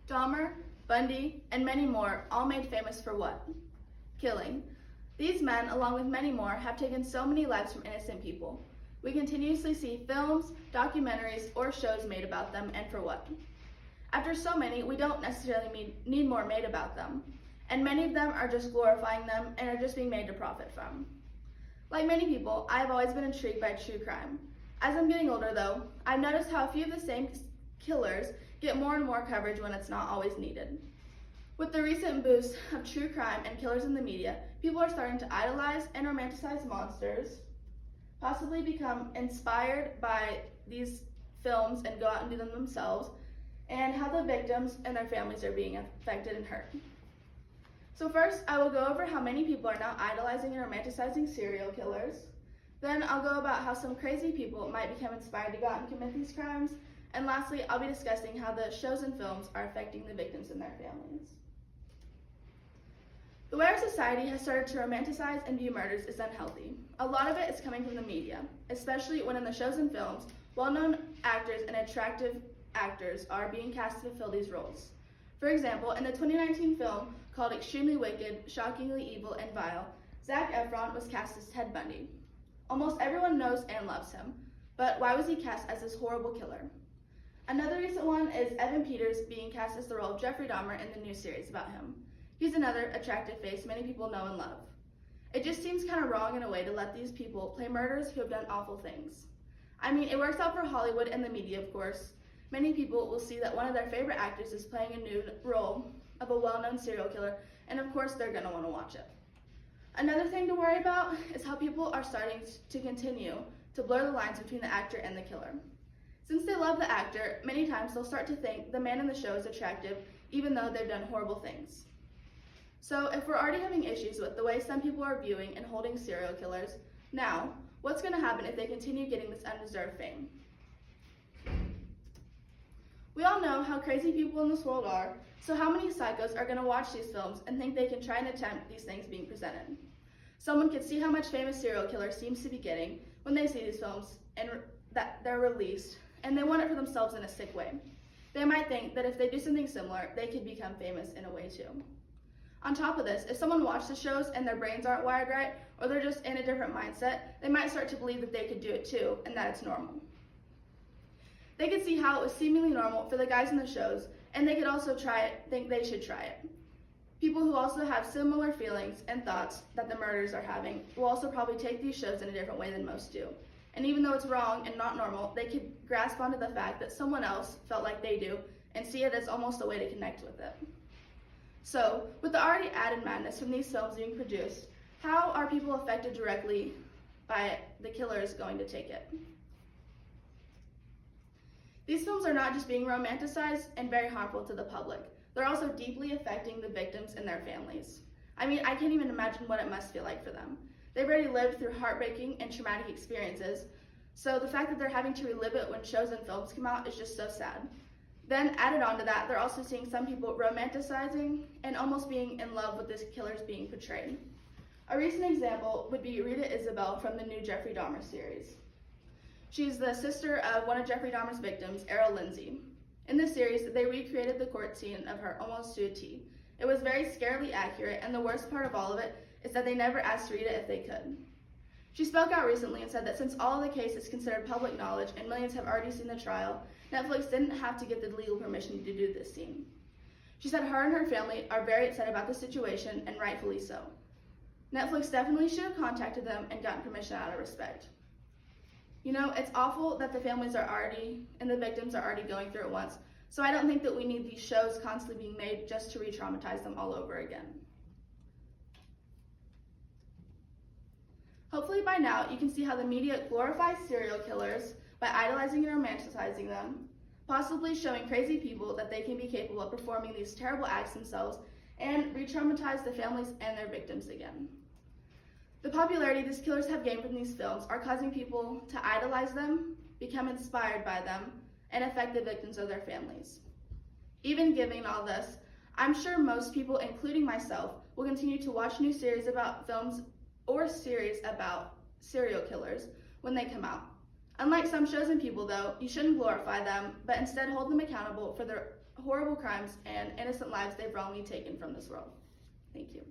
Dahmer, Bundy, and many more, all made famous for what? Killing. These men, along with many more, have taken so many lives from innocent people. We continuously see films, documentaries, or shows made about them, and for what? After so many, we don't necessarily need more made about them, and many of them are just glorifying them and are just being made to profit from. Like many people, I have always been intrigued by true crime. As I'm getting older, though, I've noticed how a few of the same killers get more and more coverage when it's not always needed. With the recent boost of true crime and killers in the media, people are starting to idolize and romanticize monsters, possibly become inspired by these films and go out and do them themselves, and how the victims and their families are being affected and hurt. So first, I will go over how many people are now idolizing and romanticizing serial killers. Then I'll go about how some crazy people might become inspired to go out and commit these crimes. And lastly, I'll be discussing how the shows and films are affecting the victims and their families. The way our society has started to romanticize and view murders is unhealthy. A lot of it is coming from the media, especially when in the shows and films, well-known actors and attractive actors are being cast to fulfill these roles. For example, in the 2019 film called Extremely Wicked, Shockingly Evil, and Vile, Zac Efron was cast as Ted Bundy. Almost everyone knows and loves him, but why was he cast as this horrible killer? Another recent one is Evan Peters being cast as the role of Jeffrey Dahmer in the new series about him. He's another attractive face many people know and love. It just seems kind of wrong in a way to let these people play murderers who have done awful things. I mean, it works out for Hollywood and the media, of course. Many people will see that one of their favorite actors is playing a nude role of a well-known serial killer, and of course they're going to want to watch it. Another thing to worry about is how people are starting to continue to blur the lines between the actor and the killer. Since they love the actor, many times they'll start to think the man in the show is attractive, even though they've done horrible things. So if we're already having issues with the way some people are viewing and holding serial killers, now, what's going to happen if they continue getting this undeserved fame? We all know how crazy people in this world are, so how many psychos are going to watch these films and think they can try and attempt these things being presented? Someone could see how much fame a serial killer seems to be getting when they see these films and that they're released, and they want it for themselves in a sick way. They might think that if they do something similar, they could become famous in a way too. On top of this, if someone watched the shows and their brains aren't wired right, or they're just in a different mindset, they might start to believe that they could do it too, and that it's normal. They could see how it was seemingly normal for the guys in the shows, and they could also think they should try it. People who also have similar feelings and thoughts that the murderers are having will also probably take these shows in a different way than most do. And even though it's wrong and not normal, they could grasp onto the fact that someone else felt like they do and see it as almost a way to connect with it. So, with the already added madness from these films being produced, how are people affected directly by the killers going to take it? These films are not just being romanticized and very harmful to the public. They're also deeply affecting the victims and their families. I mean, I can't even imagine what it must feel like for them. They've already lived through heartbreaking and traumatic experiences, so the fact that they're having to relive it when shows and films come out is just so sad. Then, added on to that, they're also seeing some people romanticizing and almost being in love with this killers being portrayed. A recent example would be Rita Isabel from the new Jeffrey Dahmer series. She's the sister of one of Jeffrey Dahmer's victims, Errol Lindsay. In this series, they recreated the court scene of her almost to a T. It was very scarily accurate, and the worst part of all of it is that they never asked Rita if they could. She spoke out recently and said that since all of the case is considered public knowledge and millions have already seen the trial, Netflix didn't have to get the legal permission to do this scene. She said her and her family are very upset about the situation, and rightfully so. Netflix definitely should have contacted them and gotten permission out of respect. You know, it's awful that the families are already, and the victims are already going through it once, so I don't think that we need these shows constantly being made just to re-traumatize them all over again. Hopefully by now you can see how the media glorifies serial killers by idolizing and romanticizing them, possibly showing crazy people that they can be capable of performing these terrible acts themselves and re-traumatize the families and their victims again. The popularity these killers have gained from these films are causing people to idolize them, become inspired by them, and affect the victims of their families. Even given all this, I'm sure most people, including myself, will continue to watch new series about films or series about serial killers when they come out. Unlike some shows and people though, you shouldn't glorify them, but instead hold them accountable for their horrible crimes and innocent lives they've wrongly taken from this world. Thank you.